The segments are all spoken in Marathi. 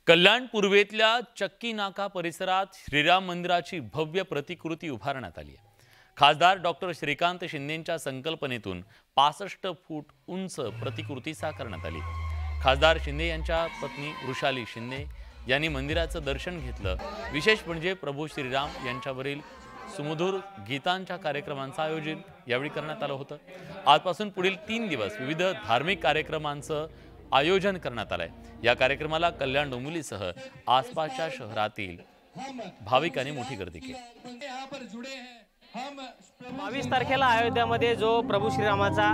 कल्याण पूर्वेतल्या चक्की नाका परिसरात श्रीराम मंदिराची भव्य प्रतिकृती उभारण्यात आली आहे। खासदार डॉक्टर श्रीकांत शिंदेंच्या संकल्पनेतून 65 फूट उंच प्रतिकृती साकारण्यात आली। खासदार शिंदे यांच्या पत्नी वृषाली शिंदे यांनी मंदिराचं दर्शन घेतलं। विशेष म्हणजे प्रभू श्रीराम यांच्यावरील सुमधुर गीतांच्या कार्यक्रमांचं आयोजन यावेळी करण्यात आलं होतं। आजपासून पुढील 3 दिवस विविध धार्मिक कार्यक्रमांचं आयोजन करण्यात आलंय। या कार्यक्रमाला कल्याण डोंबिवलीसह आसपासच्या शहरातील भाविकांनी मोठी गर्दी केली। 22 तारखेला अयोध्यामध्ये जो प्रभू श्रीरामाचा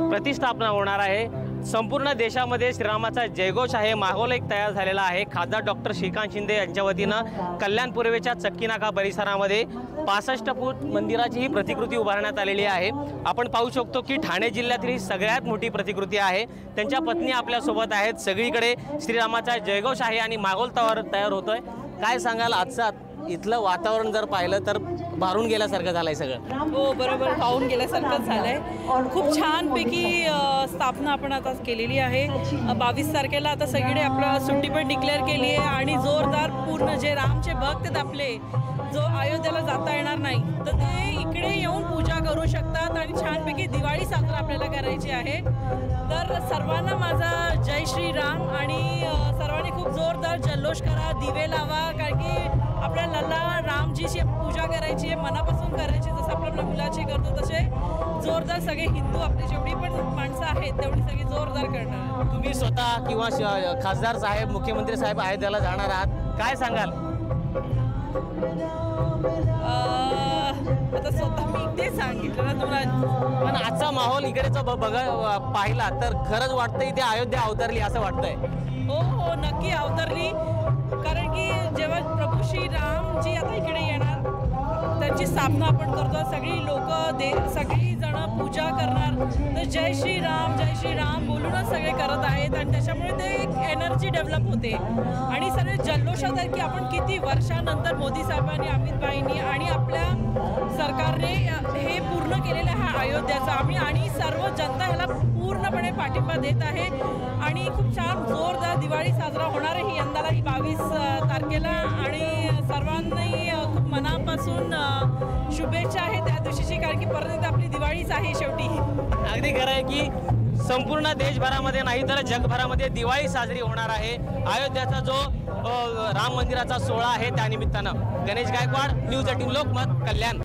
प्रतिष्ठापना होणार आहे, संपूर्ण देशामध्ये श्रीरामाचा जयघोष आहे, माहोल एक तयार झालेला आहे। खासदार डॉक्टर श्रीकांत शिंदे यांच्या वतीनं कल्याण पूर्वेच्या चक्की नाका परिसरामध्ये 65 फूट मंदिराची ही प्रतिकृती उभारण्यात आलेली आहे। आपण पाहू शकतो की ठाणे जिल्ह्यातील ही सगळ्यात मोठी प्रतिकृती आहे। त्यांच्या पत्नी आपल्या सोबत आहेत। सगळीकडे श्रीरामाचा जयघोष आहे आणि माहोल तयार होतोय। काय सांगाल, आजचं इथलं वातावरण जर पाहिलं तर भारून गेल्यासारखं झालंय सगळं? हो, बरोबर, भावून गेल्यासारखंच झालंय। खूप छानपैकी स्थापना आपण आता केलेली आहे। 22 तारखेला आता सगळीकडे आपलं सुट्टी पण डिक्लेअर केली आहे आणि जोरदार पूर्ण जे रामचे भक्त आहेत आपले, जो अयोध्येला जाता येणार नाही तर ते इकडे येऊन पूजा करू शकतात आणि छानपैकी दिवाळी साजरा आपल्याला करायची आहे। तर सर्वांना माझा जय श्रीराम आणि सर्वांनी खूप जोरदार जल्लोष करा, दिवे लावा, कारण की आपल्या लल्ला रामजीची पूजा करायची आहे, मनापासून करायची, जसं आपल्या मुलाची करतो तसे जोरदार सगळे हिंदू आपले जेवढी पण माणसं आहेत तेवढी सगळी जोरदार करणार। तुम्ही स्वतः किंवा खासदार साहेब, मुख्यमंत्री साहेब अयोध्येला जाणार आहात, काय सांगाल? आता स्वतः मी ते सांगितलं ना तुम्हाला, पण आजचा माहोल इकडेचा पाहिला तर खरंच वाटतंय ते अयोध्या अवतरली असं वाटतंय। हो हो, नक्की अवतरली, कारण की जेव्हा प्रभू श्रीरामजी आता इकडे येणार, त्यांची स्थापना आपण करतो, सगळी लोक सगळी जण पूजा करणार, तर जय श्रीराम बोलूनच सगळे करत आहेत आणि त्याच्यामुळे ते एक एनर्जी डेव्हलप होते आणि सगळे जल्लोषात आहेत की आपण किती वर्षानंतर मोदी साहेबांनी, अमितभाईंनी आणि आपल्या सरकारने हे पूर्ण केलेलं आहे अयोध्याचा, आणि सर्व जनता ह्याला पूर्णपणे पाठिंबा देत आहे आणि खूप छान जोरदार दिवाळी साजरा होणार आहे ही यंदाला 22 तारखेला आणि सर्वांनी खूप मनापासून शुभेच्छा आहे त्या दिवशीची, कारण की परत आपली दिवाळीच आहे शेवटी। अगदी खरं आहे की संपूर्ण देशभरामध्ये नाही तर जगभरामध्ये दिवाळी साजरी होणार आहे। अयोध्याचा जो राम मंदिराचा सोहळा आहे त्यानिमित्तानं। गणेश गायकवाड, न्यूज 18 लोकमत, कल्याण।